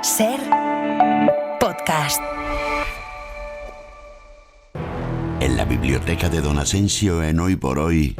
Ser podcast. En la biblioteca de Don Asensio en Hoy por Hoy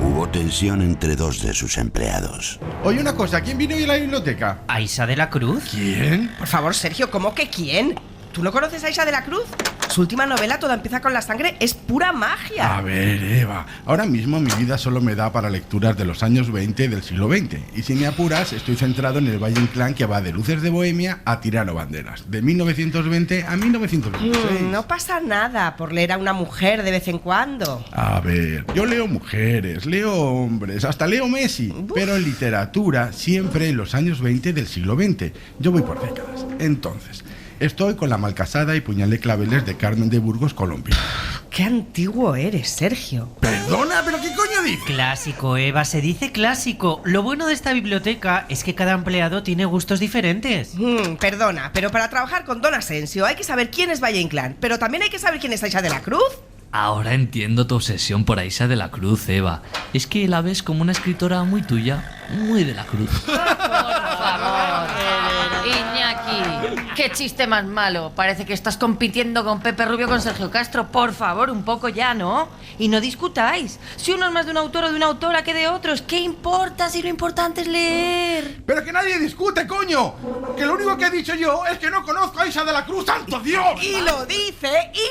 hubo tensión entre dos de sus empleados. Oye, una cosa, ¿quién vino hoy a la biblioteca? ¿Aisha de la Cruz? ¿Quién? Por favor, Sergio, ¿cómo que quién? ¿Tú no conoces a Aisha de la Cruz? Su última novela, Todo empieza con la sangre, es pura magia. A ver, Eva, ahora mismo mi vida solo me da para lecturas de los años 20 del siglo XX. Y si me apuras, estoy centrado en el Valle Inclán, que va de Luces de Bohemia a Tirano Banderas, de 1920 a 1926. No pasa nada por leer a una mujer de vez en cuando. A ver, yo leo mujeres, leo hombres, hasta leo Messi. Pero en literatura, siempre en los años 20 del siglo XX. Yo voy por décadas. Entonces, estoy con La Malcasada y Puñal de Claveles de Carmen de Burgos, Colombia. ¡Qué antiguo eres, Sergio! Perdona, ¿pero qué coño dices? Clásico, Eva, se dice clásico. Lo bueno de esta biblioteca es que cada empleado tiene gustos diferentes. Perdona, pero para trabajar con Don Asensio hay que saber quién es Valle Inclán, pero también hay que saber quién es Aisha de la Cruz. Ahora entiendo tu obsesión por Aisha de la Cruz, Eva. Es que la ves como una escritora muy tuya, muy de la Cruz. Por favor, Iñaki, qué chiste más malo. Parece que estás compitiendo con Pepe Rubio con Sergio Castro. Por favor, un poco ya, ¿no? Y no discutáis. Si uno es más de un autor o de una autora que de otros, ¿qué importa si lo importante es leer? ¡Pero que nadie discute, coño! Que lo único que he dicho yo es que no conozco a Aisha de la Cruz, ¡santo Dios! Y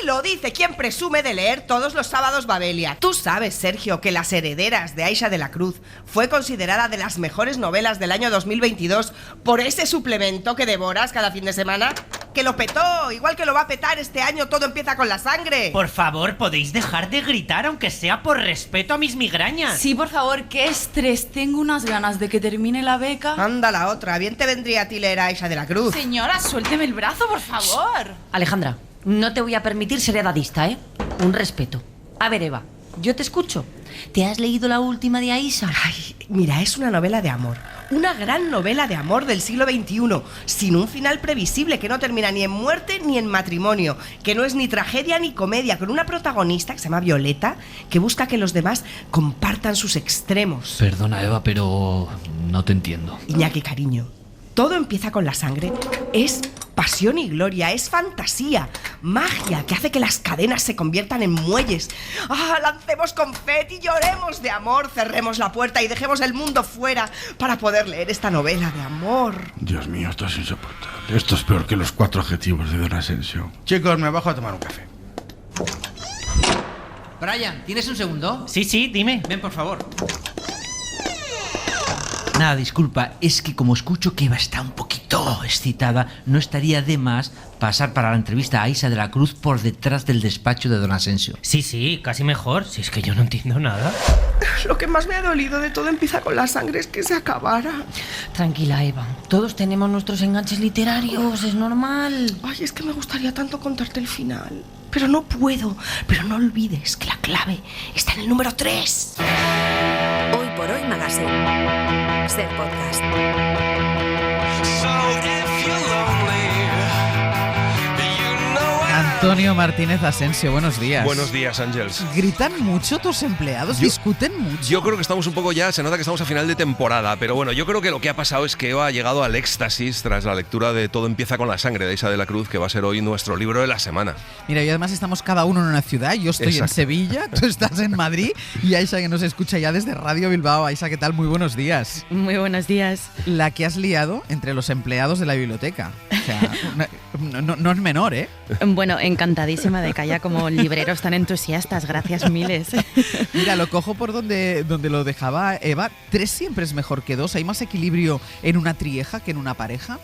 lo dice quien presume de leer todos los sábados Babelia. Tú sabes, Sergio, que Las herederas de Aisha de la Cruz fue considerada de las mejores novelas del año 2022 por ese suplemento que devoras cada fin de semana. Que lo petó, igual que lo va a petar este año Todo empieza con la sangre. Por favor, ¿podéis dejar de gritar, aunque sea por respeto a mis migrañas? Sí, por favor, qué estrés. Tengo unas ganas de que termine la beca. Anda la otra, bien te vendría a ti leer a Aisha de la Cruz. Señora, suélteme el brazo, por favor. Alejandra, no te voy a permitir ser edadista, ¿eh? Un respeto. A ver, Eva, yo te escucho. ¿Te has leído la última de Aisha? Ay, mira, es una novela de amor. Una gran novela de amor del siglo XXI, sin un final previsible, que no termina ni en muerte ni en matrimonio, que no es ni tragedia ni comedia, con una protagonista que se llama Violeta, que busca que los demás compartan sus extremos. Perdona, Eva, pero no te entiendo. Iñaki, cariño, Todo empieza con la sangre. Es pasión y gloria, es fantasía, magia que hace que las cadenas se conviertan en muelles. Lancemos confeti, lloremos de amor, cerremos la puerta y dejemos el mundo fuera para poder leer esta novela de amor. Dios mío, esto es insoportable. Esto es peor que los 4 adjetivos de Don Asensio. Chicos, me bajo a tomar un café. Brian, ¿tienes un segundo? Sí, dime. Ven, por favor. Nada, disculpa, es que como escucho que Eva está un poquito excitada, no estaría de más pasar para la entrevista a Aisha de la Cruz por detrás del despacho de Don Asensio. Sí, casi mejor. Si es que yo no entiendo nada. Lo que más me ha dolido de Todo empieza con la sangre es que se acabara. Tranquila, Eva. Todos tenemos nuestros enganches literarios, es normal. Ay, es que me gustaría tanto contarte el final, pero no puedo. Pero no olvides que la clave está en el número 3. Hoy por Hoy Magazine. Ser podcast. Antonio Martínez Asensio, buenos días. Buenos días, Ángels. ¿Gritan mucho tus empleados? ¿Discuten mucho? Yo creo que estamos un poco ya, se nota que estamos a final de temporada, pero bueno, yo creo que lo que ha pasado es que Eva ha llegado al éxtasis tras la lectura de Todo empieza con la sangre de Aisha de la Cruz, que va a ser hoy nuestro libro de la semana. Mira, y además estamos cada uno en una ciudad. Yo estoy en Sevilla, tú estás en Madrid y Aisha, que nos escucha ya desde Radio Bilbao. Aisha, ¿qué tal? Muy buenos días. Muy buenos días. La que has liado entre los empleados de la biblioteca. O sea, no es menor, ¿eh? Bueno, encantadísima de que haya como libreros tan entusiastas. Gracias miles. Mira, lo cojo por donde lo dejaba Eva. 3 siempre es mejor que 2. ¿Hay más equilibrio en una trieja que en una pareja?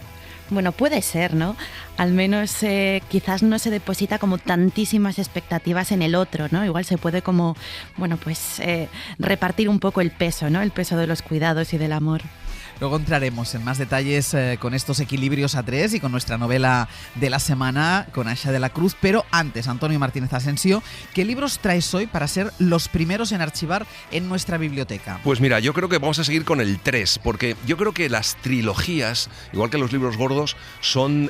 Bueno, puede ser, ¿no? Al menos quizás no se deposita como tantísimas expectativas en el otro, ¿no? Igual se puede como, bueno, pues repartir un poco el peso, ¿no? El peso de los cuidados y del amor. Luego entraremos en más detalles con estos equilibrios a 3 y con nuestra novela de la semana con Aisha de la Cruz. Pero antes, Antonio Martínez Asensio, ¿qué libros traes hoy para ser los primeros en archivar en nuestra biblioteca? Pues mira, yo creo que vamos a seguir con el 3, porque yo creo que las trilogías, igual que los libros gordos, son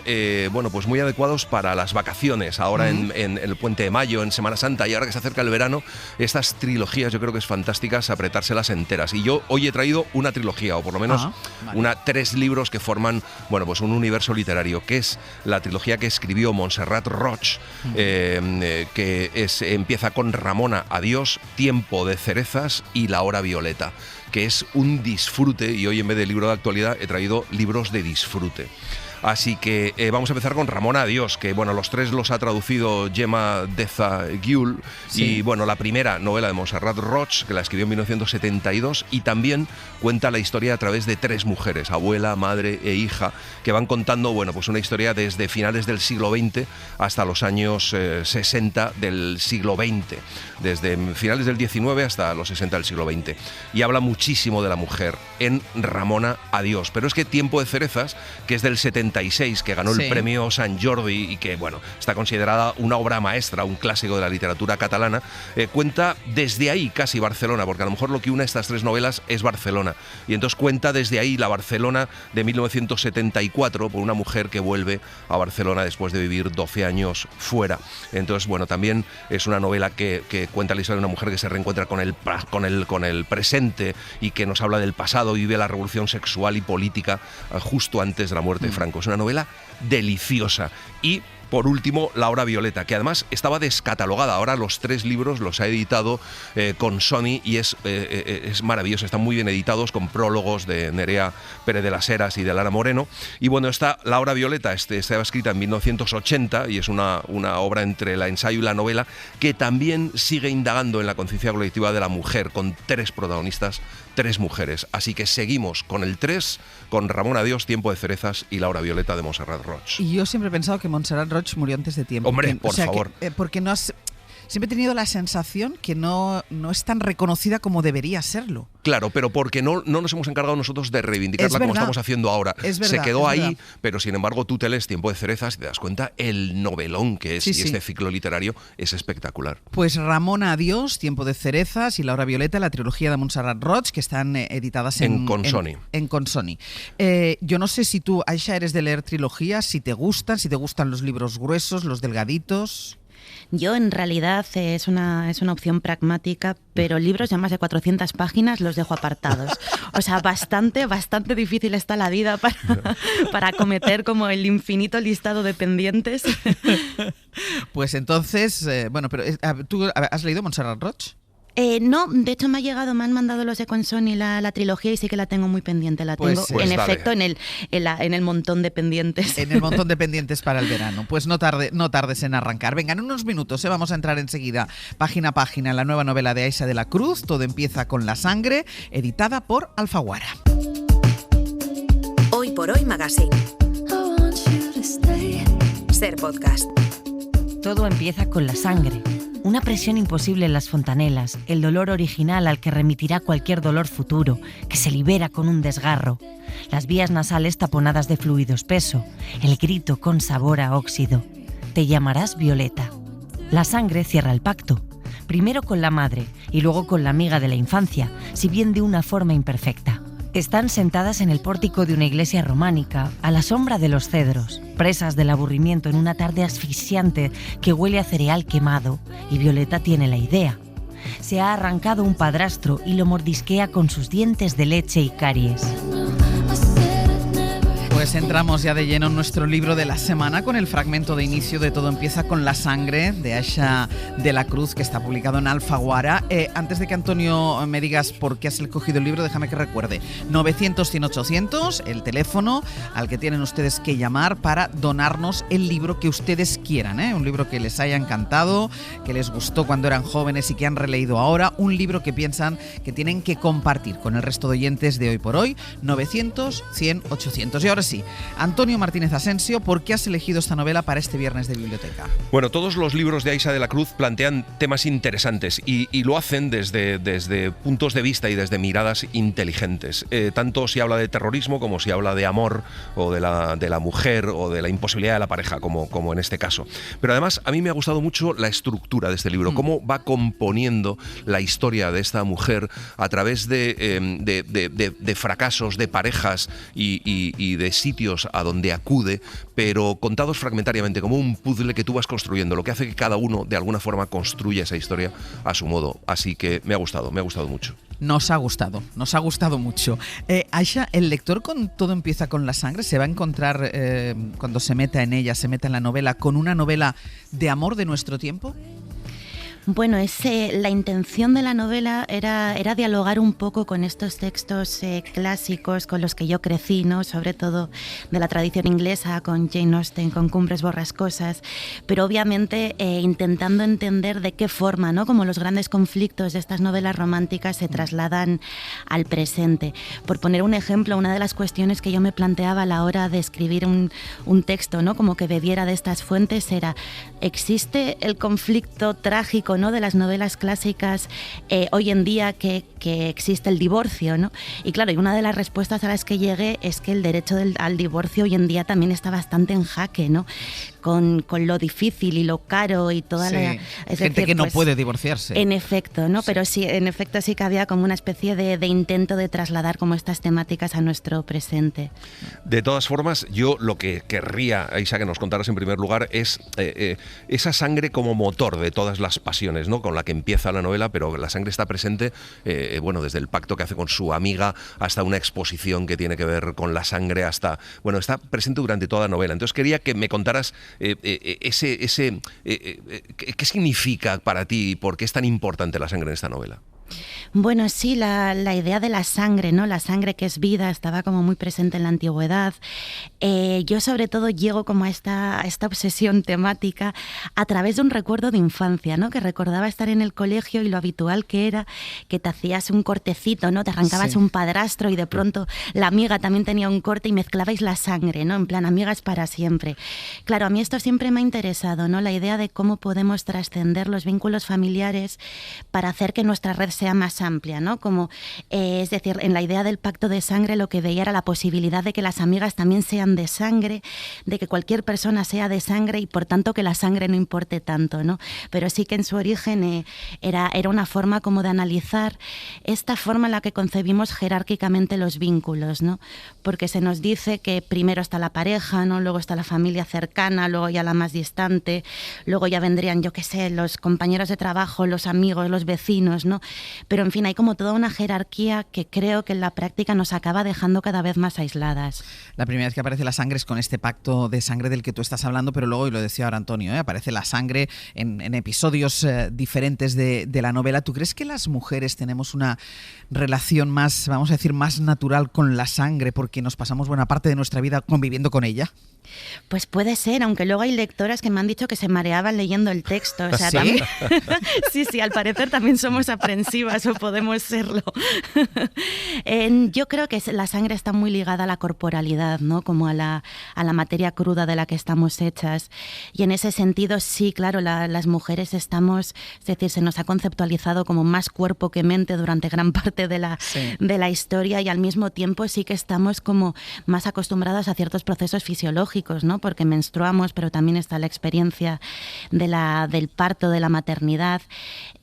pues muy adecuados para las vacaciones. Ahora en el Puente de Mayo, en Semana Santa, y ahora que se acerca el verano, estas trilogías yo creo que es fantásticas apretárselas enteras. Y yo hoy he traído una trilogía, o por lo menos Vale. 3 libros que forman, bueno, pues un universo literario, que es la trilogía que escribió Montserrat Roig, empieza con Ramona, Adiós, Tiempo de cerezas y La hora violeta, que es un disfrute, y hoy en vez de libro de actualidad he traído libros de disfrute. Así que vamos a empezar con Ramona, Adiós, que bueno, los 3 los ha traducido Gemma Deza-Guiul, y bueno, la primera novela de Montserrat Roig, que la escribió en 1972, y también cuenta la historia a través de 3 mujeres, abuela, madre e hija, que van contando, bueno, pues una historia desde finales del siglo XX hasta los años 60 del siglo XX, desde finales del XIX hasta los 60 del siglo XX, y habla muchísimo de la mujer en Ramona, Adiós. Pero es que Tiempo de cerezas, que es del 76, que ganó el premio Sant Jordi y que, bueno, está considerada una obra maestra, un clásico de la literatura catalana, cuenta desde ahí casi Barcelona, porque a lo mejor lo que une estas 3 novelas es Barcelona, y entonces cuenta desde ahí la Barcelona de 1974 por una mujer que vuelve a Barcelona después de vivir 12 años fuera. Entonces, bueno, también es una novela que cuenta la historia de una mujer que se reencuentra con el presente y que nos habla del pasado y vive la revolución sexual y política justo antes de la muerte de Franco. Es una novela deliciosa. Y por último, La hora violeta, que además estaba descatalogada. Ahora los 3 libros los ha editado con Sony y es maravilloso. Están muy bien editados, con prólogos de Nerea Pérez de las Heras y de Lara Moreno. Y bueno, La hora violeta estaba escrita en 1980 y es una obra entre el ensayo y la novela, que también sigue indagando en la conciencia colectiva de la mujer, con 3 protagonistas, 3 mujeres. Así que seguimos con el 3, con Ramón, Adiós, Tiempo de cerezas y La hora violeta de Montserrat Roig. Y yo siempre he pensado que Montserrat Roig murió antes de tiempo. Hombre, por favor. Porque no has... Siempre he tenido la sensación que no es tan reconocida como debería serlo. Claro, pero porque no nos hemos encargado nosotros de reivindicarla como estamos haciendo ahora. Se quedó ahí, pero sin embargo tú te lees Tiempo de cerezas y te das cuenta el novelón que es, este ciclo literario es espectacular. Pues Ramona, Adiós, Tiempo de cerezas y La hora violeta, la trilogía de Montserrat Roig, que están editadas en Consoni. En Consoni. Yo no sé si tú, Aisha, eres de leer trilogías, si te gustan los libros gruesos, los delgaditos. Yo, en realidad, es una opción pragmática, pero libros de más de 400 páginas los dejo apartados. O sea, bastante difícil está la vida para acometer como el infinito listado de pendientes. Pues entonces, bueno, pero ¿tú has leído Montserrat Roig? No, de hecho me han mandado los de Consoni la trilogía y sí que la tengo muy pendiente. La tengo, en efecto, en el montón de pendientes. En el montón de pendientes para el verano. Pues no tardes en arrancar. Venga, en unos minutos vamos a entrar enseguida página a página en la nueva novela de Aisha de la Cruz. Todo empieza con la sangre, editada por Alfaguara. Hoy por Hoy Magazine. Ser podcast. Todo empieza con la sangre. Una presión imposible en las fontanelas, el dolor original al que remitirá cualquier dolor futuro, que se libera con un desgarro, las vías nasales taponadas de fluido espeso, el grito con sabor a óxido. Te llamarás Violeta. La sangre cierra el pacto, primero con la madre y luego con la amiga de la infancia, si bien de una forma imperfecta. Están sentadas en el pórtico de una iglesia románica, a la sombra de los cedros, presas del aburrimiento en una tarde asfixiante que huele a cereal quemado, y Violeta tiene la idea. Se ha arrancado un padrastro y lo mordisquea con sus dientes de leche y caries. Pues entramos ya de lleno en nuestro libro de la semana con el fragmento de inicio de Todo empieza con la sangre de Aisha de la Cruz, que está publicado en Alfaguara. Antes de que Antonio me digas por qué has escogido el libro, déjame que recuerde. 900-100-800, el teléfono al que tienen ustedes que llamar para donarnos el libro que ustedes quieran, un libro que les haya encantado, que les gustó cuando eran jóvenes y que han releído ahora, un libro que piensan que tienen que compartir con el resto de oyentes de Hoy por Hoy. 900-100-800. Y ahora sí, Antonio Martínez Asensio, ¿por qué has elegido esta novela para este viernes de biblioteca? Bueno, todos los libros de Aisha de la Cruz plantean temas interesantes y lo hacen desde puntos de vista y desde miradas inteligentes. Tanto si habla de terrorismo como si habla de amor o de la mujer o de la imposibilidad de la pareja, como en este caso. Pero además a mí me ha gustado mucho la estructura de este libro, cómo va componiendo la historia de esta mujer a través de fracasos, de parejas y de sitios a donde acude, pero contados fragmentariamente, como un puzzle que tú vas construyendo, lo que hace que cada uno de alguna forma construya esa historia a su modo. Así que me ha gustado mucho. Nos ha gustado mucho. Aisha, ¿el lector con Todo empieza con la sangre se va a encontrar, cuando se meta en ella, se meta en la novela, con una novela de amor de nuestro tiempo? Bueno, la intención de la novela era dialogar un poco con estos textos clásicos con los que yo crecí, ¿no? Sobre todo de la tradición inglesa, con Jane Austen, con Cumbres Borrascosas, pero obviamente intentando entender de qué forma, ¿no? Como los grandes conflictos de estas novelas románticas se trasladan al presente. Por poner un ejemplo, una de las cuestiones que yo me planteaba a la hora de escribir un texto, ¿no? Como que bebiera de estas fuentes era, ¿existe el conflicto trágico, ¿no? de las novelas clásicas hoy en día que existe el divorcio, ¿no? Y claro, y una de las respuestas a las que llegué es que el derecho al divorcio hoy en día también está bastante en jaque, ¿no? Con lo difícil y lo caro y toda la... Es gente decir, que no pues, puede divorciarse. En efecto, ¿no? Sí. Pero sí, en efecto sí que había como una especie de intento de trasladar como estas temáticas a nuestro presente. De todas formas, yo lo que querría, Aisha, que nos contaras en primer lugar es esa sangre como motor de todas las pasiones, ¿no? Con la que empieza la novela, pero la sangre está presente, bueno, desde el pacto que hace con su amiga hasta una exposición que tiene que ver con la sangre, hasta... Bueno, está presente durante toda la novela. Entonces quería que me contaras ¿qué significa para ti y por qué es tan importante la sangre en esta novela? Bueno, sí, la idea de la sangre, ¿no? La sangre que es vida estaba como muy presente en la antigüedad. Yo sobre todo llego como a esta obsesión temática a través de un recuerdo de infancia, ¿no? Que recordaba estar en el colegio y lo habitual que era que te hacías un cortecito, ¿no? Te arrancabas un padrastro y de pronto la amiga también tenía un corte y mezclabais la sangre, ¿no? En plan, amigas para siempre. Claro, a mí esto siempre me ha interesado, ¿no? La idea de cómo podemos trascender los vínculos familiares para hacer que nuestra red sea más amplia, ¿no? Como, es decir, en la idea del pacto de sangre lo que veía era la posibilidad de que las amigas también sean de sangre, de que cualquier persona sea de sangre y por tanto que la sangre no importe tanto, ¿no? Pero sí que en su origen era una forma como de analizar esta forma en la que concebimos jerárquicamente los vínculos, ¿no? Porque se nos dice que primero está la pareja, ¿no? Luego está la familia cercana, luego ya la más distante, luego ya vendrían, yo qué sé, los compañeros de trabajo, los amigos, los vecinos, ¿no? Pero en fin, hay como toda una jerarquía que creo que en la práctica nos acaba dejando cada vez más aisladas. La primera vez que aparece la sangre es con este pacto de sangre del que tú estás hablando, pero luego, y lo decía ahora Antonio, aparece la sangre en episodios diferentes de la novela. ¿Tú crees que las mujeres tenemos una relación más, vamos a decir, más natural con la sangre porque nos pasamos buena parte de nuestra vida conviviendo con ella? Pues puede ser, aunque luego hay lectoras que me han dicho que se mareaban leyendo el texto. O sea, ¿sí? También, sí, al parecer también somos aprensivas o podemos serlo. Yo creo que la sangre está muy ligada a la corporalidad, ¿no? Como a la materia cruda de la que estamos hechas. Y en ese sentido, sí, claro, las mujeres estamos, es decir, se nos ha conceptualizado como más cuerpo que mente durante gran parte de la historia y al mismo tiempo sí que estamos como más acostumbradas a ciertos procesos fisiológicos, ¿no? Porque menstruamos, pero también está la experiencia del parto, de la maternidad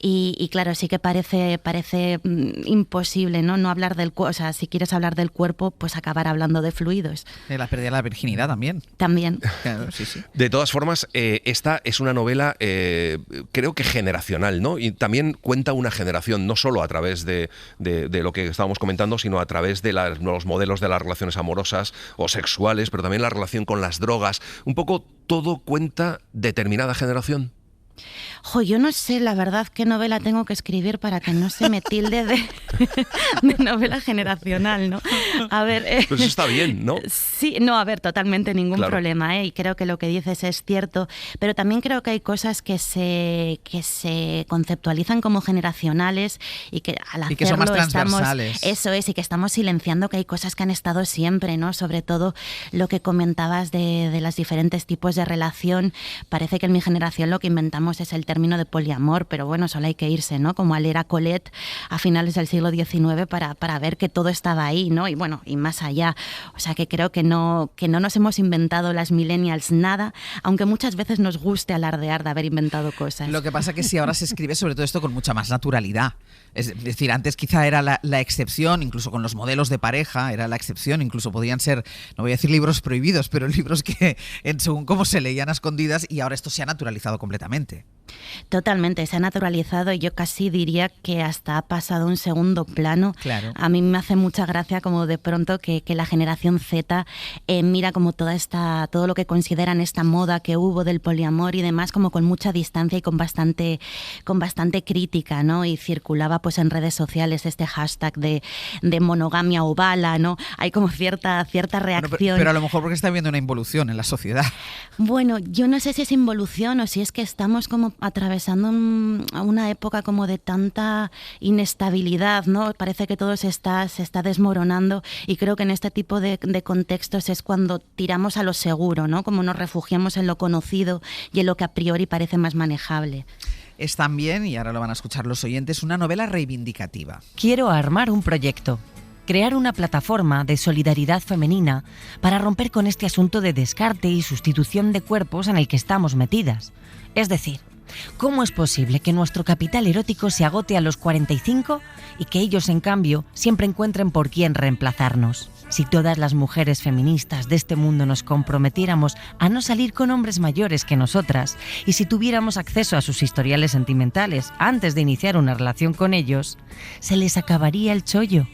y claro, sí que parece imposible, ¿no? No hablar del cuerpo, o sea, si quieres hablar del cuerpo, pues acabar hablando de fluidos. La pérdida de la virginidad también. También. Claro, sí. De todas formas, esta es una novela, creo que generacional, ¿no? Y también cuenta una generación, no solo a través de lo que estábamos comentando, sino a través de los modelos de las relaciones amorosas o sexuales, pero también la relación con las drogas. Un poco todo cuenta determinada generación. Yo no sé, la verdad, qué novela tengo que escribir para que no se me tilde de novela generacional, ¿no? A ver... Pero eso está bien, ¿no? Sí, no, a ver, totalmente ningún problema, y creo que lo que dices es cierto, pero también creo que hay cosas que se conceptualizan como generacionales y que al hacerlo y que son más transversales. Eso es, y que estamos silenciando que hay cosas que han estado siempre, ¿no? Sobre todo lo que comentabas de los diferentes tipos de relación. Parece que en mi generación lo que inventamos es el término de poliamor, pero bueno, solo hay que irse, ¿no? Como a leer a Colette a finales del siglo XIX para ver que todo estaba ahí, ¿no? Y bueno, y más allá. O sea, que creo que no nos hemos inventado las millennials nada, aunque muchas veces nos guste alardear de haber inventado cosas. Lo que pasa que sí, ahora se escribe sobre todo esto con mucha más naturalidad. Es decir, antes quizá era la excepción, incluso con los modelos de pareja, era la excepción, incluso podían ser, no voy a decir libros prohibidos, pero libros que según cómo se leían a escondidas, y ahora esto se ha naturalizado completamente. Totalmente, se ha naturalizado y yo casi diría que hasta ha pasado a un segundo plano. Claro. A mí me hace mucha gracia como de pronto que la generación Z mira como todo lo que consideran esta moda que hubo del poliamor y demás como con mucha distancia y con bastante crítica, ¿no? Y circulaba pues en redes sociales este hashtag de monogamia o bala, ¿no? Hay como cierta reacción. Pero a lo mejor porque está habiendo una involución en la sociedad. Bueno, yo no sé si es involución o si es que estamos como atravesando una época como de tanta inestabilidad, ¿no? Parece que todo se está desmoronando y creo que en este tipo de contextos es cuando tiramos a lo seguro, ¿no? Como nos refugiamos en lo conocido y en lo que a priori parece más manejable. Es también, y ahora lo van a escuchar los oyentes, una novela reivindicativa. Quiero armar un proyecto. Crear una plataforma de solidaridad femenina para romper con este asunto de descarte y sustitución de cuerpos en el que estamos metidas. Es decir, ¿cómo es posible que nuestro capital erótico se agote a los 45 y que ellos, en cambio, siempre encuentren por quién reemplazarnos? Si todas las mujeres feministas de este mundo nos comprometiéramos a no salir con hombres mayores que nosotras y si tuviéramos acceso a sus historiales sentimentales antes de iniciar una relación con ellos, se les acabaría el chollo.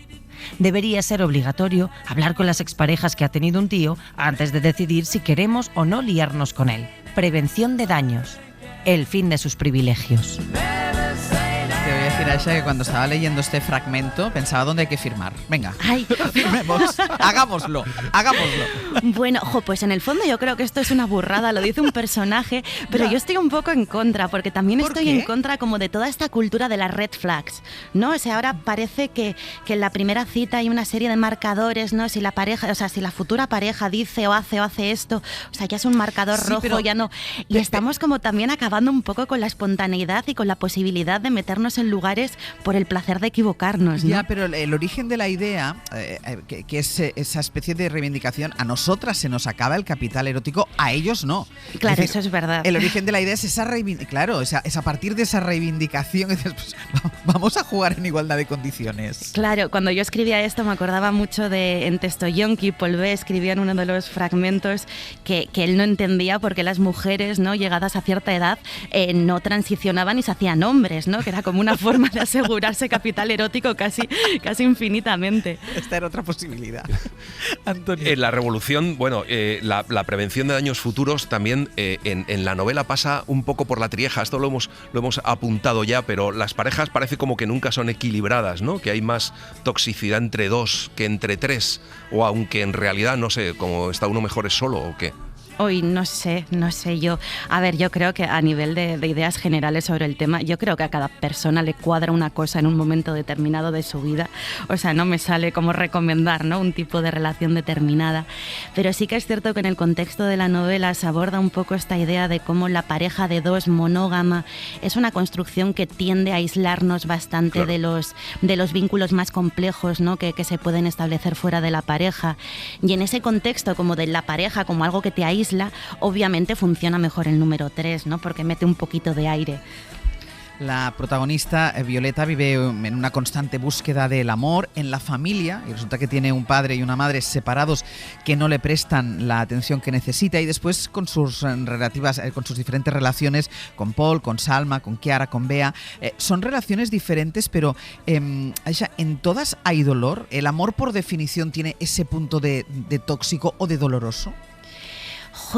Debería ser obligatorio hablar con las exparejas que ha tenido un tío antes de decidir si queremos o no liarnos con él. Prevención de daños. El fin de sus privilegios. Te voy a decir, Aisha, que cuando estaba leyendo este fragmento pensaba dónde hay que firmar. Venga, firmemos, hagámoslo. Bueno, pues en el fondo yo creo que esto es una burrada, lo dice un personaje, pero yo estoy un poco en contra, porque también estoy en contra como de toda esta cultura de las red flags, ¿no? O sea, ahora parece que en la primera cita hay una serie de marcadores, ¿no? Si la pareja, o sea, si la futura pareja dice o hace esto, o sea, ya es un marcador rojo, pero ya no. Y estamos como también acabando un poco con la espontaneidad y con la posibilidad de meternos en lugares por el placer de equivocarnos, ¿no? Ya, pero el origen de la idea, que es esa especie de reivindicación, a nosotras se nos acaba el capital erótico, a ellos no. Claro, es decir, eso es verdad. El origen de la idea es esa reivindicación, claro, es a partir de esa reivindicación que dices, pues, vamos a jugar en igualdad de condiciones. Claro, cuando yo escribía esto me acordaba mucho de en Testoyonki, Paul B. escribía en uno de los fragmentos que él no entendía por qué las mujeres, ¿no? Llegadas a cierta edad no transicionaban y se hacían hombres, ¿no? Que era como una forma de asegurarse capital erótico casi infinitamente. Esta era otra posibilidad. Antonio. En la revolución, bueno, la prevención de daños futuros también en la novela pasa un poco por la trieja. Esto lo hemos apuntado ya, pero las parejas parece como que nunca son equilibradas, ¿no? Que hay más toxicidad entre dos que entre tres, o aunque en realidad, no sé, como está uno mejor es solo o qué. Hoy no sé yo. A ver, yo creo que a nivel de ideas generales sobre el tema, yo creo que a cada persona le cuadra una cosa en un momento determinado de su vida. O sea, no me sale como recomendar, ¿no? Un tipo de relación determinada. Pero sí que es cierto que en el contexto de la novela se aborda un poco esta idea de cómo la pareja de dos monógama es una construcción que tiende a aislarnos bastante, claro, de los vínculos más complejos, ¿no? que se pueden establecer fuera de la pareja. Y en ese contexto como de la pareja como algo que te aísla, obviamente funciona mejor el número 3, ¿no? Porque mete un poquito de aire. La protagonista, Violeta, vive en una constante búsqueda del amor en la familia y resulta que tiene un padre y una madre separados que no le prestan la atención que necesita, y después con sus diferentes relaciones con Paul, con Salma, con Chiara, con Bea, son relaciones diferentes, pero Aisha, ¿en todas hay dolor? ¿El amor por definición tiene ese punto de tóxico o de doloroso?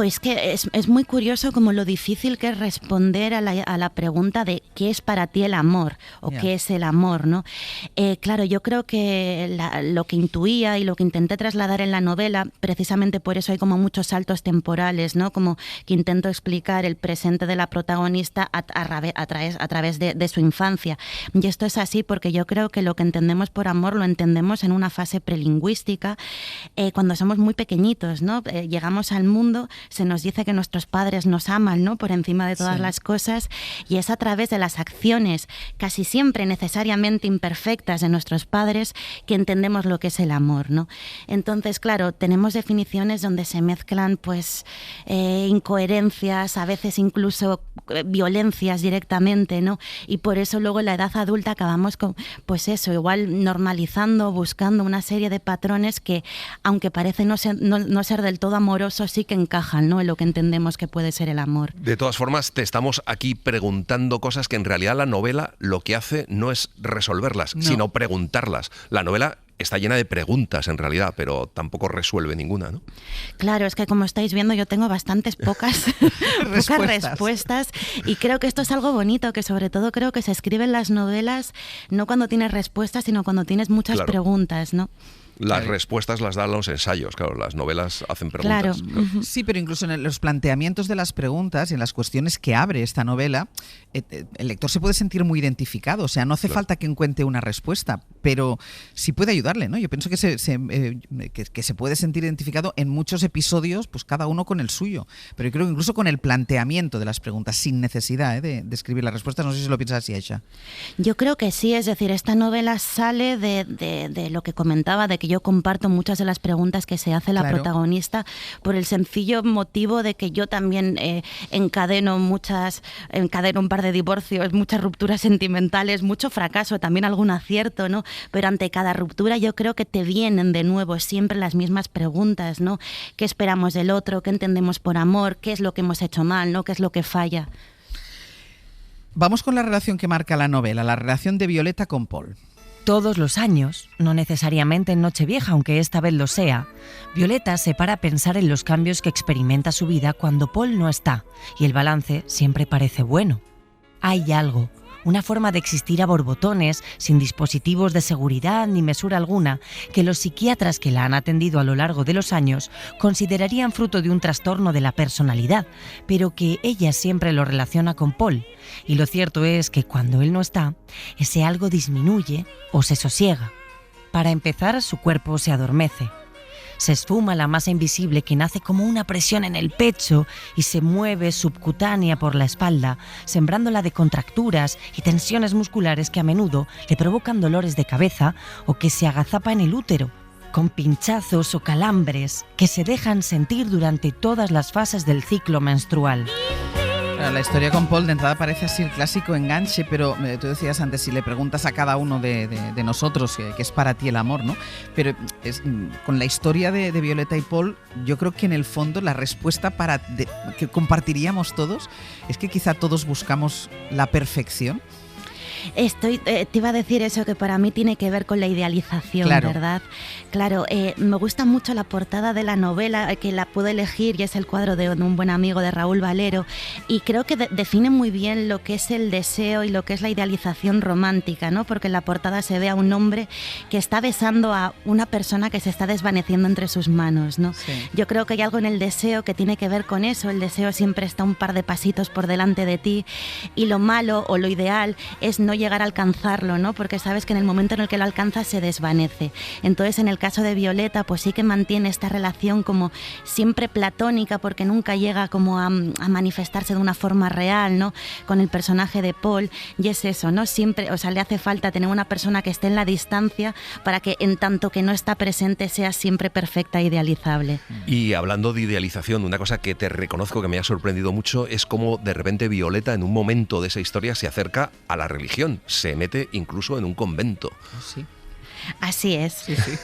Es que es muy curioso como lo difícil que es responder a la pregunta de qué es para ti el amor o qué es el amor, ¿no? Claro, yo creo que lo que intuía y lo que intenté trasladar en la novela, precisamente por eso hay como muchos saltos temporales, ¿no? Como que intento explicar el presente de la protagonista a través de su infancia. Y esto es así porque yo creo que lo que entendemos por amor lo entendemos en una fase prelingüística, cuando somos muy pequeñitos, ¿no? Llegamos al mundo, se nos dice que nuestros padres nos aman, ¿no? Por encima de todas las cosas, y es a través de las acciones casi siempre necesariamente imperfectas de nuestros padres que entendemos lo que es el amor, ¿no? Entonces, claro, tenemos definiciones donde se mezclan pues incoherencias, a veces incluso violencias directamente, ¿no? Y por eso luego en la edad adulta acabamos con, pues eso, igual normalizando, buscando una serie de patrones que, aunque parecen no ser del todo amorosos, sí que encajan, encajan, ¿no?, en lo que entendemos que puede ser el amor. De todas formas, te estamos aquí preguntando cosas que en realidad la novela lo que hace no es resolverlas, sino preguntarlas. La novela está llena de preguntas en realidad, pero tampoco resuelve ninguna, ¿no? Claro, es que como estáis viendo yo tengo pocas respuestas, y creo que esto es algo bonito, que sobre todo creo que se escriben las novelas no cuando tienes respuestas, sino cuando tienes muchas preguntas, ¿no? Las respuestas las dan los ensayos, claro, las novelas hacen preguntas. Claro. Sí, pero incluso en los planteamientos de las preguntas y en las cuestiones que abre esta novela, el lector se puede sentir muy identificado, o sea, no hace falta que encuentre una respuesta, pero sí puede ayudarle, ¿no? Yo pienso que se puede sentir identificado en muchos episodios, pues cada uno con el suyo, pero yo creo que incluso con el planteamiento de las preguntas, sin necesidad de escribir las respuestas. No sé si lo piensas así, Aisha. Yo creo que sí, es decir, esta novela sale de lo que comentaba, de que yo comparto muchas de las preguntas que se hace la protagonista, por el sencillo motivo de que yo también encadeno un par de divorcios, muchas rupturas sentimentales, mucho fracaso, también algún acierto, ¿no? Pero ante cada ruptura yo creo que te vienen de nuevo siempre las mismas preguntas, ¿no? ¿Qué esperamos del otro? ¿Qué entendemos por amor? ¿Qué es lo que hemos hecho mal? ¿No? ¿Qué es lo que falla? Vamos con la relación que marca la novela, la relación de Violeta con Paul. Todos los años, no necesariamente en Nochevieja, aunque esta vez lo sea, Violeta se para a pensar en los cambios que experimenta su vida cuando Paul no está, y el balance siempre parece bueno. Hay algo, una forma de existir a borbotones, sin dispositivos de seguridad ni mesura alguna, que los psiquiatras que la han atendido a lo largo de los años considerarían fruto de un trastorno de la personalidad, pero que ella siempre lo relaciona con Paul. Y lo cierto es que cuando él no está, ese algo disminuye o se sosiega. Para empezar, su cuerpo se adormece. Se esfuma la masa invisible que nace como una presión en el pecho y se mueve subcutánea por la espalda, sembrándola de contracturas y tensiones musculares que a menudo le provocan dolores de cabeza o que se agazapa en el útero, con pinchazos o calambres que se dejan sentir durante todas las fases del ciclo menstrual. La historia con Paul de entrada parece así el clásico enganche, pero tú decías antes, si le preguntas a cada uno de nosotros qué es para ti el amor, ¿no? Pero con la historia de Violeta y Paul, yo creo que en el fondo la respuesta que compartiríamos todos es que quizá todos buscamos la perfección. Te iba a decir eso, que para mí tiene que ver con la idealización, ¿verdad? Claro, me gusta mucho la portada de la novela, que la pude elegir, y es el cuadro de un buen amigo de Raúl Valero, y creo que define muy bien lo que es el deseo y lo que es la idealización romántica, ¿no? Porque en la portada se ve a un hombre que está besando a una persona que se está desvaneciendo entre sus manos, ¿no? Sí. Yo creo que hay algo en el deseo que tiene que ver con eso. El deseo siempre está un par de pasitos por delante de ti, y lo malo o lo ideal es no llegar a alcanzarlo, ¿no? Porque sabes que en el momento en el que lo alcanzas se desvanece. Entonces, en el caso de Violeta, pues sí que mantiene esta relación como siempre platónica, porque nunca llega como a manifestarse de una forma real, ¿no? Con el personaje de Paul, y es eso, ¿no? Siempre, o sea, le hace falta tener una persona que esté en la distancia para que, en tanto que no está presente, sea siempre perfecta e idealizable. Y hablando de idealización, una cosa que te reconozco que me ha sorprendido mucho es cómo de repente Violeta, en un momento de esa historia, se acerca a la religión. Se mete incluso en un convento. Sí. Así es. Sí, sí.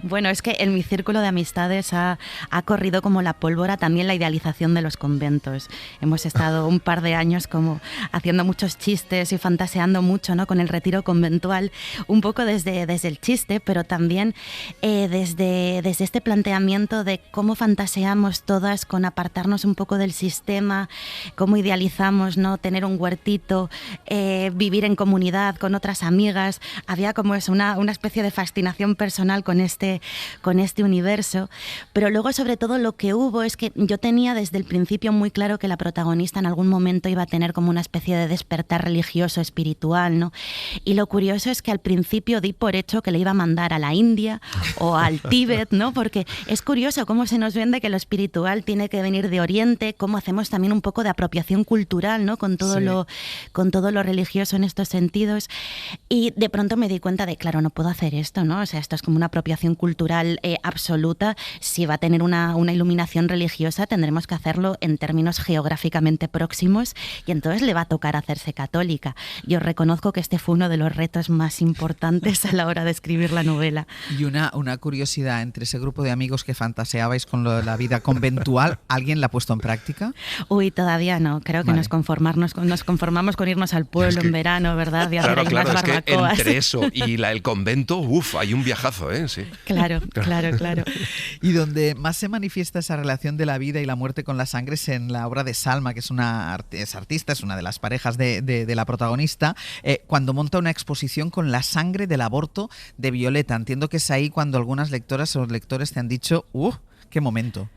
Bueno, es que en mi círculo de amistades ha corrido como la pólvora también la idealización de los conventos. Hemos estado un par de años como haciendo muchos chistes y fantaseando mucho, ¿no? Con el retiro conventual, un poco desde el chiste, pero también desde este planteamiento de cómo fantaseamos todas con apartarnos un poco del sistema, cómo idealizamos, ¿no? Tener un huertito, vivir en comunidad con otras amigas. Había como eso, una especie de fascinación personal con este universo, pero luego sobre todo lo que hubo es que yo tenía desde el principio muy claro que la protagonista en algún momento iba a tener como una especie de despertar religioso, espiritual, ¿no? Y lo curioso es que al principio di por hecho que le iba a mandar a la India o al Tíbet, ¿no? Porque es curioso cómo se nos vende que lo espiritual tiene que venir de Oriente, cómo hacemos también un poco de apropiación cultural, ¿no? Con todo lo religioso en estos sentidos. Y Y de pronto me di cuenta de, claro, no puedo hacer esto, ¿no? O sea, esto es como una apropiación cultural absoluta. Si va a tener una iluminación religiosa, tendremos que hacerlo en términos geográficamente próximos y entonces le va a tocar hacerse católica. Yo reconozco que este fue uno de los retos más importantes a la hora de escribir la novela. Y una curiosidad, entre ese grupo de amigos que fantaseabais con la vida conventual, ¿alguien la ha puesto en práctica? Uy, todavía no. Creo que Vale. nos conformamos con irnos al pueblo en verano, ¿verdad? Y hacer Claro, ahí claro, unas es que barbacoas. entre eso y el convento, hay un viajazo, ¿eh? Sí. Claro. Y donde más se manifiesta esa relación de la vida y la muerte con la sangre es en la obra de Salma, que es artista, es una de las parejas de la protagonista, cuando monta una exposición con la sangre del aborto de Violeta. Entiendo que es ahí cuando algunas lectoras o lectores te han dicho, ¡qué momento!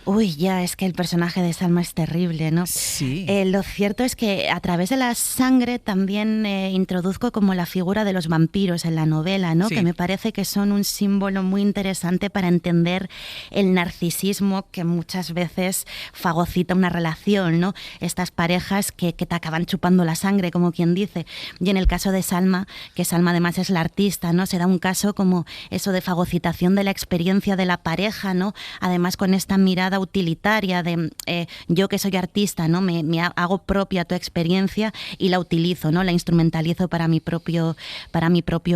Uy, ya, es que el personaje de Salma es terrible, ¿no? Sí. Lo cierto es que a través de la sangre también introduzco como la figura de los vampiros en la novela, ¿no? Sí. Que me parece que son un símbolo muy interesante para entender el narcisismo que muchas veces fagocita una relación, ¿no? Estas parejas que te acaban chupando la sangre, como quien dice. Y en el caso de Salma, que Salma además es la artista, ¿no? Se da un caso como eso de fagocitación de la experiencia de la pareja, ¿no? Además con esta mirada utilitaria de yo que soy artista, ¿no? Me hago propia tu experiencia y la utilizo, ¿no? La instrumentalizo para mi propio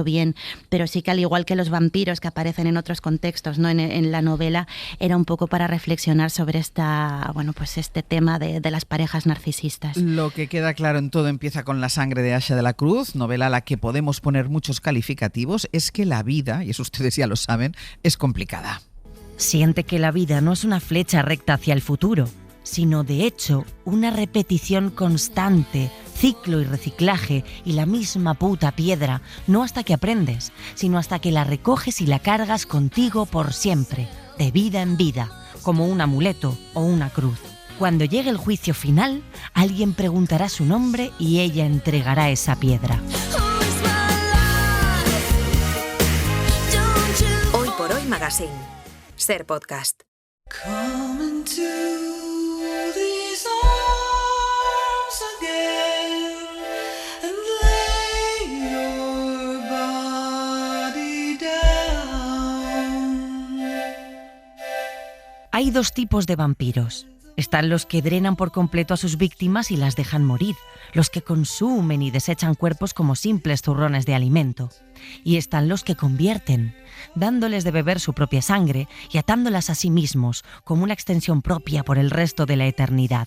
bien. Pero sí que al igual que los vampiros que aparecen en otros contextos, ¿no? En la novela, era un poco para reflexionar sobre este tema de las parejas narcisistas. Lo que queda claro en todo empieza con La sangre de Aisha de la Cruz, novela a la que podemos poner muchos calificativos, es que la vida, y eso ustedes ya lo saben, es complicada. Siente que la vida no es una flecha recta hacia el futuro, sino de hecho una repetición constante, ciclo y reciclaje y la misma puta piedra, no hasta que aprendes, sino hasta que la recoges y la cargas contigo por siempre, de vida en vida, como un amuleto o una cruz. Cuando llegue el juicio final, alguien preguntará su nombre y ella entregará esa piedra. Hoy por Hoy Magazine. Ser Podcast. Hay dos tipos de vampiros. Están los que drenan por completo a sus víctimas y las dejan morir, los que consumen y desechan cuerpos como simples zurrones de alimento. Y están los que convierten, dándoles de beber su propia sangre y atándolas a sí mismos como una extensión propia por el resto de la eternidad.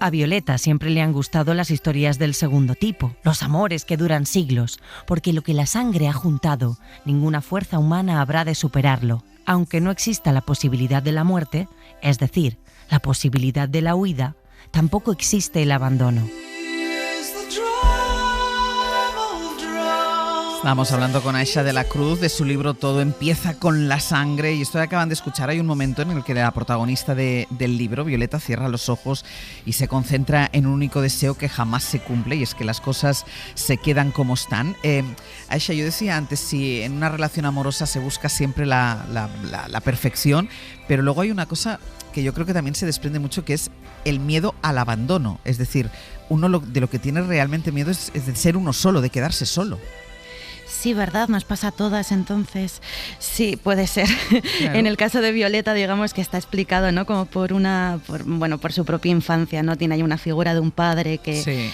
A Violeta siempre le han gustado las historias del segundo tipo, los amores que duran siglos, porque lo que la sangre ha juntado, ninguna fuerza humana habrá de superarlo, aunque no exista la posibilidad de la muerte, es decir, la posibilidad de la huida, tampoco existe el abandono. Estamos hablando con Aisha de la Cruz de su libro Todo empieza con la sangre, y esto que acaban de escuchar, hay un momento en el que la protagonista del libro, Violeta, cierra los ojos y se concentra en un único deseo que jamás se cumple, y es que las cosas se quedan como están. Aisha, yo decía antes, si en una relación amorosa se busca siempre la perfección, pero luego hay una cosa que yo creo que también se desprende mucho, que es el miedo al abandono. Es decir, uno de lo que tiene realmente miedo es de ser uno solo, de quedarse solo. Sí, ¿verdad? Nos pasa a todas, entonces. Sí, puede ser. Claro. En el caso de Violeta, digamos que está explicado, ¿no? Como por su propia infancia, ¿no? Tiene ahí una figura de un padre que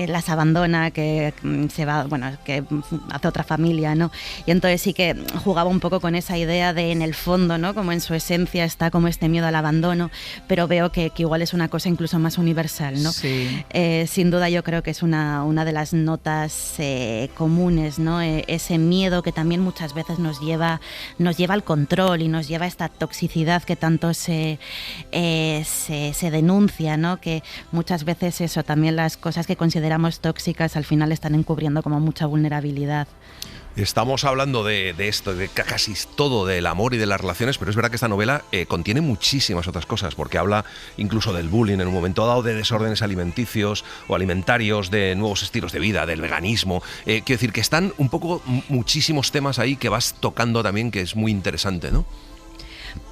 las abandona, que se va, que hace otra familia, ¿no? Y entonces sí que jugaba un poco con esa idea de, en el fondo, ¿no? Como en su esencia está como este miedo al abandono, pero veo que igual es una cosa incluso más universal, ¿no? Sí. Sin duda yo creo que es una de las notas comunes, ¿no? Ese miedo que también muchas veces nos lleva al control y nos lleva a esta toxicidad que tanto se denuncia, ¿no? Que muchas veces eso, también las cosas que consideramos tóxicas al final están encubriendo como mucha vulnerabilidad. Estamos hablando de esto, de casi todo del amor y de las relaciones, pero es verdad que esta novela contiene muchísimas otras cosas, porque habla incluso del bullying en un momento dado, de desórdenes alimenticios o alimentarios, de nuevos estilos de vida, del veganismo. Quiero decir que están un poco muchísimos temas ahí que vas tocando también, que es muy interesante, ¿no?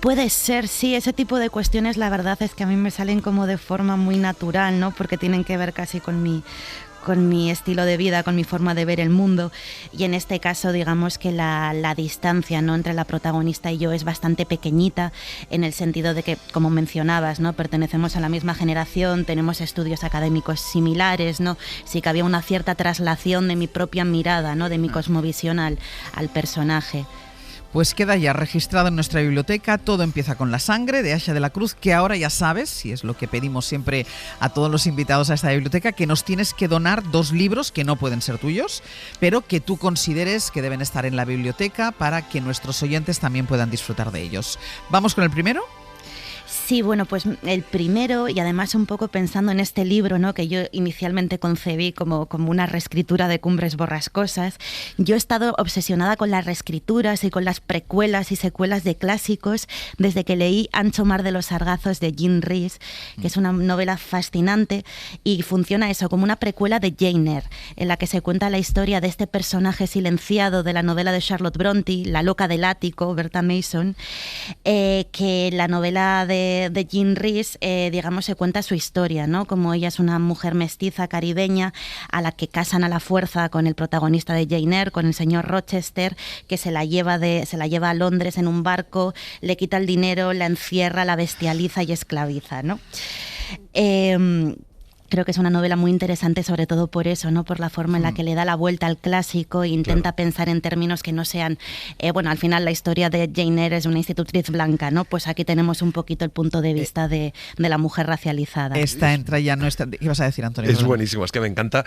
Puede ser, sí, ese tipo de cuestiones la verdad es que a mí me salen como de forma muy natural, ¿no? Porque tienen que ver casi con mi con mi estilo de vida, con mi forma de ver el mundo, y en este caso digamos que la distancia, ¿no?, entre la protagonista y yo es bastante pequeñita, en el sentido de que, como mencionabas, ¿no?, pertenecemos a la misma generación, tenemos estudios académicos similares, ¿no? Sí que había una cierta traslación de mi propia mirada, ¿no?, de mi cosmovisión al personaje. Pues queda ya registrado en nuestra biblioteca Todo empieza con la sangre, de Aisha de la Cruz, que ahora ya sabes, y es lo que pedimos siempre a todos los invitados a esta biblioteca, que nos tienes que donar 2 libros que no pueden ser tuyos, pero que tú consideres que deben estar en la biblioteca para que nuestros oyentes también puedan disfrutar de ellos. ¿Vamos con el primero? Sí, bueno, pues el primero, y además un poco pensando en este libro, ¿no?, que yo inicialmente concebí como una reescritura de Cumbres Borrascosas, yo he estado obsesionada con las reescrituras y con las precuelas y secuelas de clásicos desde que leí Ancho mar de los sargazos de Jean Rhys, que es una novela fascinante y funciona eso como una precuela de Jane Eyre, en la que se cuenta la historia de este personaje silenciado de la novela de Charlotte Brontë, La loca del ático, Bertha Mason, que la novela de Jean Rhys, digamos, se cuenta su historia, ¿no? Como ella es una mujer mestiza caribeña a la que casan a la fuerza con el protagonista de Jane Eyre, con el señor Rochester, que se la lleva a Londres en un barco, le quita el dinero, la encierra, la bestializa y esclaviza, ¿no? Creo que es una novela muy interesante, sobre todo por eso, ¿no?, por la forma en la que le da la vuelta al clásico e intenta pensar en términos que no sean... bueno, al final la historia de Jane Eyre es una institutriz blanca, ¿no? Pues aquí tenemos un poquito el punto de vista de la mujer racializada. Esta entra ya no está... ¿Qué ibas a decir, Antonio? Es buenísimo, es que me encanta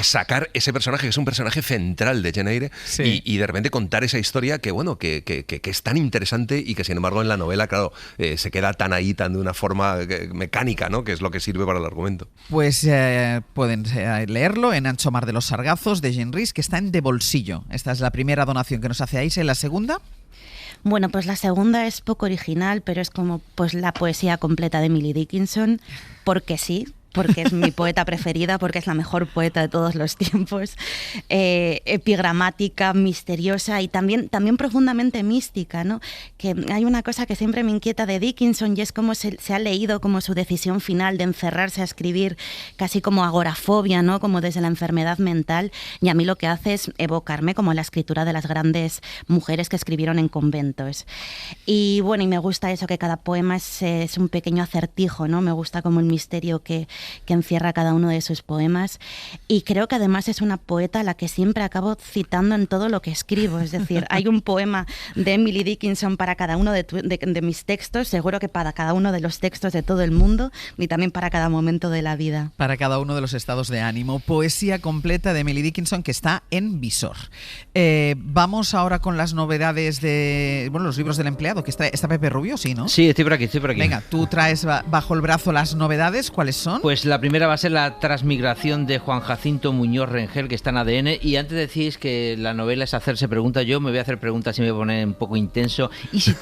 sacar ese personaje que es un personaje central de Jane Eyre, sí, y de repente contar esa historia que, bueno, que es tan interesante y que sin embargo en la novela, claro, se queda tan ahí, tan de una forma mecánica, ¿no?, que es lo que sirve para el argumento. Pues pueden leerlo en Ancho mar de los sargazos de Jean Rhys, que está en De Bolsillo. Esta es la primera donación que nos hace Aisha. ¿Y la segunda? Bueno, pues la segunda es poco original, pero es como pues la poesía completa de Emily Dickinson, porque sí, porque es mi poeta preferida, porque es la mejor poeta de todos los tiempos, epigramática, misteriosa y también profundamente mística, ¿no? Que hay una cosa que siempre me inquieta de Dickinson y es cómo se ha leído como su decisión final de encerrarse a escribir casi como agorafobia, ¿no?, como desde la enfermedad mental, y a mí lo que hace es evocarme como la escritura de las grandes mujeres que escribieron en conventos. Y bueno, y me gusta eso, que cada poema es un pequeño acertijo, ¿no? Me gusta como el misterio que encierra cada uno de sus poemas, y creo que además es una poeta a la que siempre acabo citando en todo lo que escribo. Es decir, hay un poema de Emily Dickinson para cada uno de mis textos, seguro que para cada uno de los textos de todo el mundo y también para cada momento de la vida. Para cada uno de los estados de ánimo. Poesía completa de Emily Dickinson, que está en Visor. Vamos ahora con las novedades de los libros del empleado, que está Pepe Rubio, ¿sí, no? Sí, estoy por aquí. Venga, tú traes bajo el brazo las novedades. ¿Cuáles son? Pues la primera va a ser la transmigración de Juan Jacinto Muñoz Rengel, que está en ADN. Y antes decís que la novela es hacerse preguntas, yo me voy a hacer preguntas y me voy a poner un poco intenso. Y si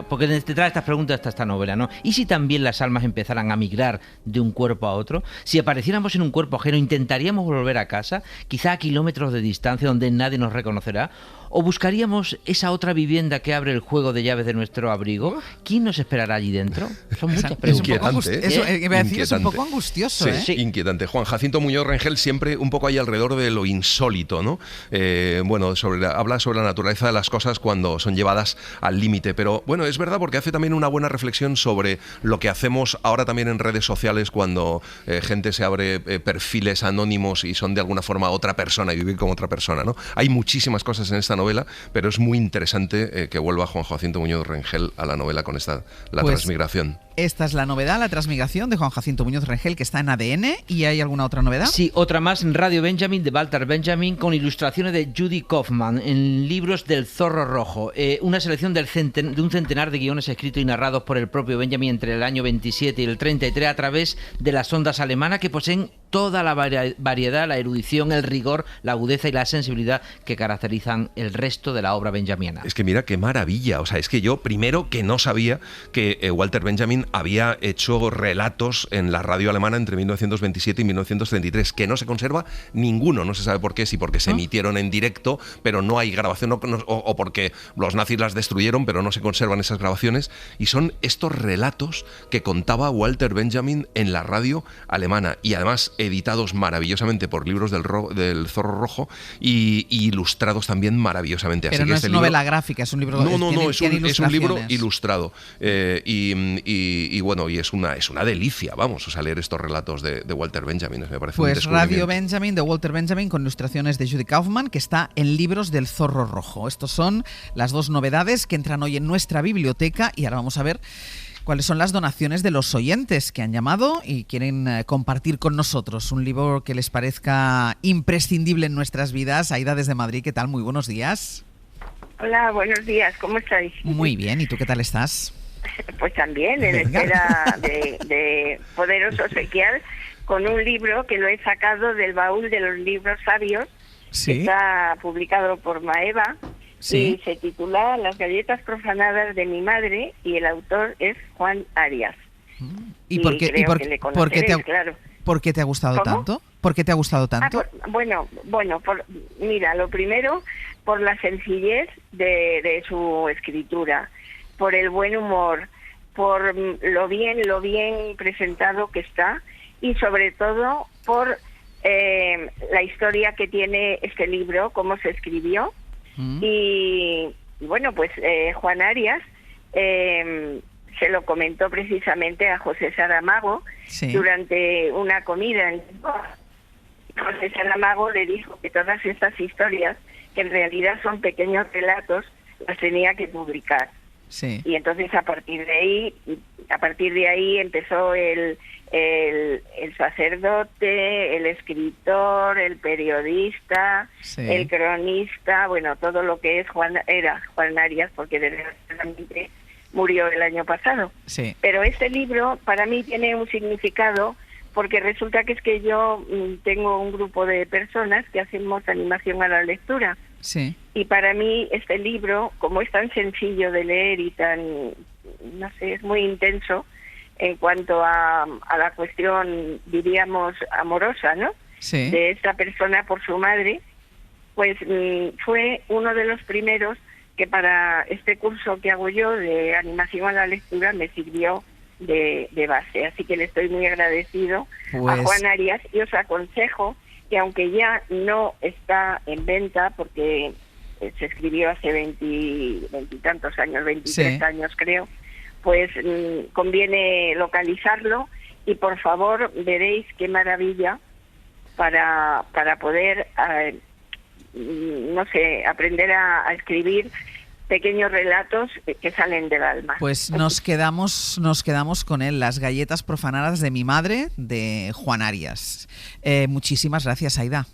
porque detrás de estas preguntas está esta novela, ¿no? ¿Y si también las almas empezaran a migrar de un cuerpo a otro? Si apareciéramos en un cuerpo ajeno, ¿intentaríamos volver a casa? Quizá a kilómetros de distancia donde nadie nos reconocerá. ¿O buscaríamos esa otra vivienda que abre el juego de llaves de nuestro abrigo? ¿Quién nos esperará allí dentro? Son muchas preguntas. Inquietante, es un poco angustioso, sí, sí, inquietante. Juan Jacinto Muñoz Rengel siempre un poco ahí alrededor de lo insólito, ¿no? Bueno, habla sobre la naturaleza de las cosas cuando son llevadas al límite, pero bueno, es verdad porque hace también una buena reflexión sobre lo que hacemos ahora también en redes sociales cuando gente se abre perfiles anónimos y son de alguna forma otra persona y viven como otra persona, ¿no? Hay muchísimas cosas en esta novela, pero es muy interesante que vuelva Juan Jacinto Muñoz Rengel a la novela con la transmigración. Esta es la novedad, la transmigración de Juan Jacinto Muñoz Rengel, que está en ADN. ¿Y hay alguna otra novedad? Sí, otra más en Radio Benjamin, de Walter Benjamin, con ilustraciones de Judy Kaufman, en libros del Zorro Rojo. Una selección de un centenar de guiones escritos y narrados por el propio Benjamin entre el año 27 y el 33 a través de las ondas alemanas, que poseen toda la variedad, la erudición, el rigor, la agudeza y la sensibilidad que caracterizan el resto de la obra benjamiana. Es que mira qué maravilla, o sea, es que yo primero que no sabía que Walter Benjamin Benjamin había hecho relatos en la radio alemana entre 1927 y 1933, que no se conserva ninguno, no se sabe por qué, si porque se emitieron en directo, pero no hay grabación, o porque los nazis las destruyeron, pero no se conservan esas grabaciones, y son estos relatos que contaba Walter Benjamin en la radio alemana, y además editados maravillosamente por Libros del Zorro Rojo, y ilustrados también maravillosamente. Pero así no que es novela gráfica, es un libro. No, es un libro ilustrado, y bueno, y es una delicia, vamos, o sea, leer estos relatos de Walter Benjamin, me parece un Pues descubrimiento. Radio Benjamin de Walter Benjamin con ilustraciones de Judy Kaufman, que está en Libros del Zorro Rojo. Estos son las dos novedades que entran hoy en nuestra biblioteca, y ahora vamos a ver cuáles son las donaciones de los oyentes que han llamado y quieren compartir con nosotros un libro que les parezca imprescindible en nuestras vidas. Aida desde Madrid, ¿qué tal? Muy buenos días. Hola, buenos días, ¿cómo estáis? Muy bien, ¿y tú qué tal estás? Pues también, en espera de poderos obsequiar con un libro que lo he sacado del baúl de los libros sabios, ¿Sí? que está publicado por Maeva, ¿Sí? y se titula Las galletas profanadas de mi madre, y el autor es Juan Arias. ¿Y por qué, creo que le conoceréis, claro. ¿Por qué te ha gustado ¿Cómo? tanto? ¿Por qué te ha gustado tanto? Mira, lo primero, por la sencillez de su escritura, por el buen humor, por lo bien presentado que está, y sobre todo por la historia que tiene este libro, cómo se escribió. Y bueno, pues Juan Arias se lo comentó precisamente a José Saramago durante una comida en Lisboa. José Saramago le dijo que todas estas historias, que en realidad son pequeños relatos, las tenía que publicar. Sí. Y entonces a partir de ahí empezó el sacerdote, el escritor, el periodista, el cronista, bueno, todo lo que es Juan Arias, porque desgraciadamente murió el año pasado. Sí. Pero este libro para mí tiene un significado, porque resulta que es que yo tengo un grupo de personas que hacemos animación a la lectura. Sí. Y para mí este libro, como es tan sencillo de leer y tan, no sé, es muy intenso en cuanto a la cuestión, diríamos, amorosa, ¿no? Sí. De esta persona por su madre, pues fue uno de los primeros que para este curso que hago yo de animación a la lectura me sirvió de base. Así que le estoy muy agradecido a Juan Arias, y os aconsejo que, aunque ya no está en venta, porque se escribió hace 20 tantos años, 23 años creo, pues conviene localizarlo, y por favor veréis qué maravilla para poder, no sé, aprender a escribir pequeños relatos que salen del alma. Pues nos quedamos con él, Las galletas profanadas de mi madre, de Juan Arias. Muchísimas gracias, Aida.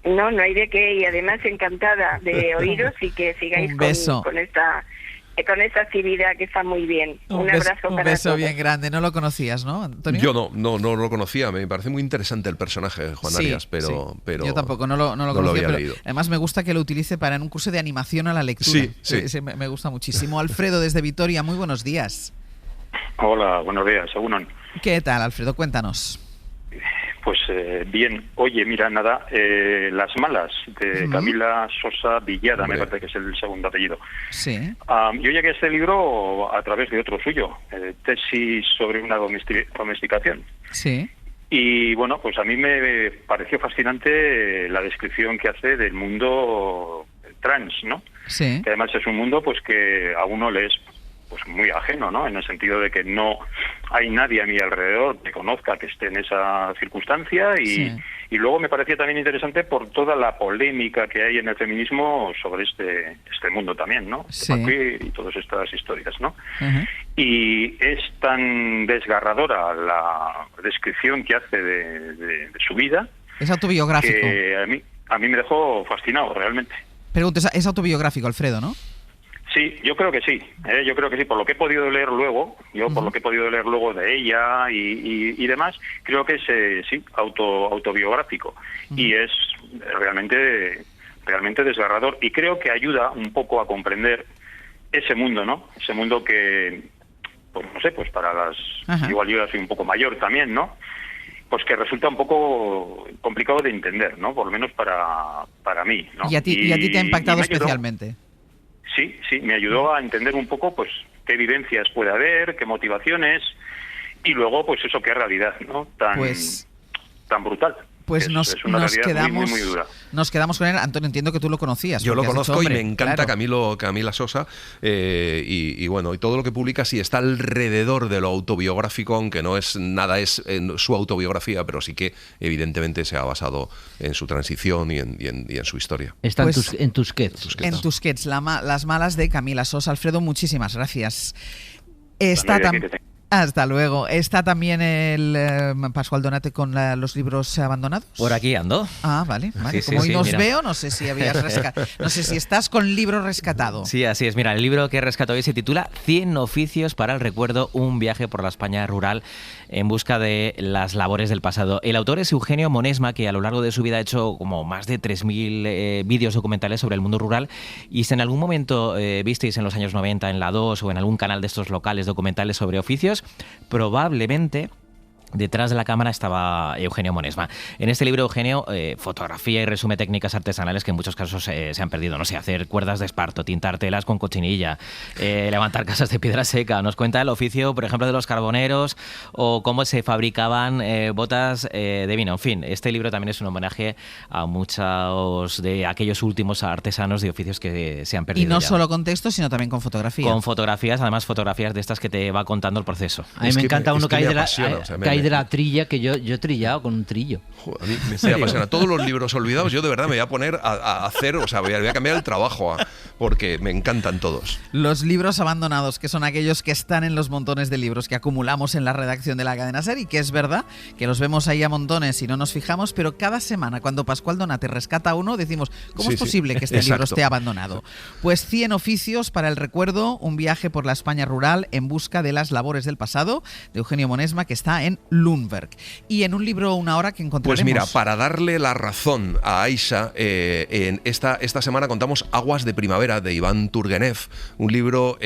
No hay de qué, y además encantada de oíros y que sigáis con esta actividad que está muy bien. Un abrazo para Un beso todos. bien grande. No lo conocías, ¿no, Antonio? Yo no lo conocía, me parece muy interesante el personaje de Juan Arias, pero yo tampoco, no lo conocía, lo había pero leído. además me gusta que lo utilice para en un curso de animación a la lectura. Sí. Me gusta muchísimo. Alfredo desde Vitoria, muy buenos días. Hola, buenos días, Egunon. ¿Qué tal, Alfredo? Cuéntanos. Pues bien, oye, mira, nada, Las malas, de Camila Sosa Villada, me parece que es el segundo apellido. Sí. Yo llegué a este libro a través de otro suyo, Tesis sobre una domesticación. Sí. Y bueno, pues a mí me pareció fascinante la descripción que hace del mundo trans, ¿no? Sí. Que además es un mundo pues que a uno le es pues muy ajeno, ¿no? En el sentido de que no hay nadie a mi alrededor que conozca que esté en esa circunstancia, y luego me parecía también interesante por toda la polémica que hay en el feminismo sobre este mundo también, ¿no? Sí. Y todas estas historias, ¿no? Y es tan desgarradora la descripción que hace de su vida. Es autobiográfico. Que a mí me dejó fascinado, realmente. Pregunto, es autobiográfico, Alfredo, ¿no? Sí, yo creo que sí. Yo creo que sí. Por lo que he podido leer luego, por lo que he podido leer luego de ella y demás, creo que es autobiográfico. Y es realmente desgarrador. Y creo que ayuda un poco a comprender ese mundo, ¿no? Ese mundo que pues no sé, pues para las... Ajá. Igual yo ya soy un poco mayor también, ¿no? Pues que resulta un poco complicado de entender, ¿no? Por lo menos para mí, ¿no? Y a ti te ha impactado me ayudó. especialmente. Sí, me ayudó a entender un poco, pues, qué vivencias puede haber, qué motivaciones, y luego, pues eso, qué realidad, ¿no? Tan brutal. Pues es una realidad muy dura. Nos quedamos con él. Antonio, entiendo que tú lo conocías. Yo lo porque has dicho, conozco y hombre, me encanta claro. Camila Sosa y bueno, y todo lo que publica sí está alrededor de lo autobiográfico, aunque no es nada es en su autobiografía, pero sí que evidentemente se ha basado en su transición y en su historia. Está Pues, en Tusquets. En Tusquets, las malas de Camila Sosa. Alfredo, muchísimas gracias. Hasta luego. ¿Está también el Pascual Donate con los libros abandonados? Por aquí ando. Ah, vale. Sí, Como hoy nos mira. veo, no sé si habías no sé si estás con libro rescatado. Sí, así es. Mira, el libro que he rescatado hoy se titula 100 oficios para el recuerdo, un viaje por la España rural en busca de las labores del pasado. El autor es Eugenio Monesma, que a lo largo de su vida ha hecho como más de 3.000 vídeos documentales sobre el mundo rural, y si en algún momento visteis en los años 90 en la 2 o en algún canal de estos locales documentales sobre oficios, probablemente detrás de la cámara estaba Eugenio Monesma. En este libro, Eugenio fotografía y resume técnicas artesanales que en muchos casos se han perdido. No sé, hacer cuerdas de esparto, tintar telas con cochinilla, levantar casas de piedra seca. Nos cuenta el oficio, por ejemplo, de los carboneros o cómo se fabricaban botas de vino. En fin, este libro también es un homenaje a muchos de aquellos últimos artesanos de oficios que se han perdido. Y no ya. solo con texto, sino también con fotografía. Con fotografías, además fotografías de estas que te va contando el proceso. A mí me encanta uno que hay de la trilla, que yo he trillado con un trillo. Joder, a mí me apasiona. Todos los libros olvidados, yo de verdad me voy a poner a hacer, o sea, voy a cambiar el trabajo, porque me encantan todos. Los libros abandonados, que son aquellos que están en los montones de libros que acumulamos en la redacción de la cadena SER, y que es verdad que los vemos ahí a montones y no nos fijamos, pero cada semana cuando Pascual Donate rescata uno, decimos, ¿cómo es posible que este libro esté abandonado? Pues 100 oficios para el recuerdo, un viaje por la España rural en busca de las labores del pasado, de Eugenio Monesma, que está en Lundberg. Y en un libro Una hora que encontraremos... Pues mira, para darle la razón a Aisha, en esta semana contamos Aguas de primavera de Iván Turgenev, un libro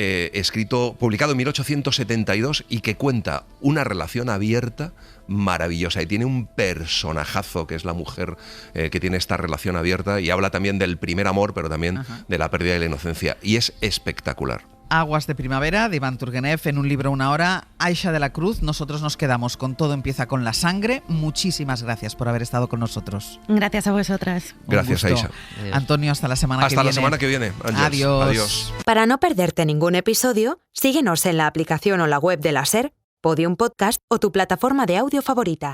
publicado en 1872 y que cuenta una relación abierta maravillosa, y tiene un personajazo que es la mujer que tiene esta relación abierta, y habla también del primer amor, pero también de la pérdida de la inocencia, y es espectacular. Aguas de primavera de Iván Turgenev en un libro Una hora. Aisha de la Cruz, nosotros nos quedamos con Todo empieza con la sangre. Muchísimas gracias por haber estado con nosotros. Gracias a vosotras. Gracias, Aisha. Antonio, hasta la semana que viene. Hasta la semana que viene. Adiós. Para no perderte ningún episodio, síguenos en la aplicación o la web de la SER, Podium Podcast o tu plataforma de audio favorita.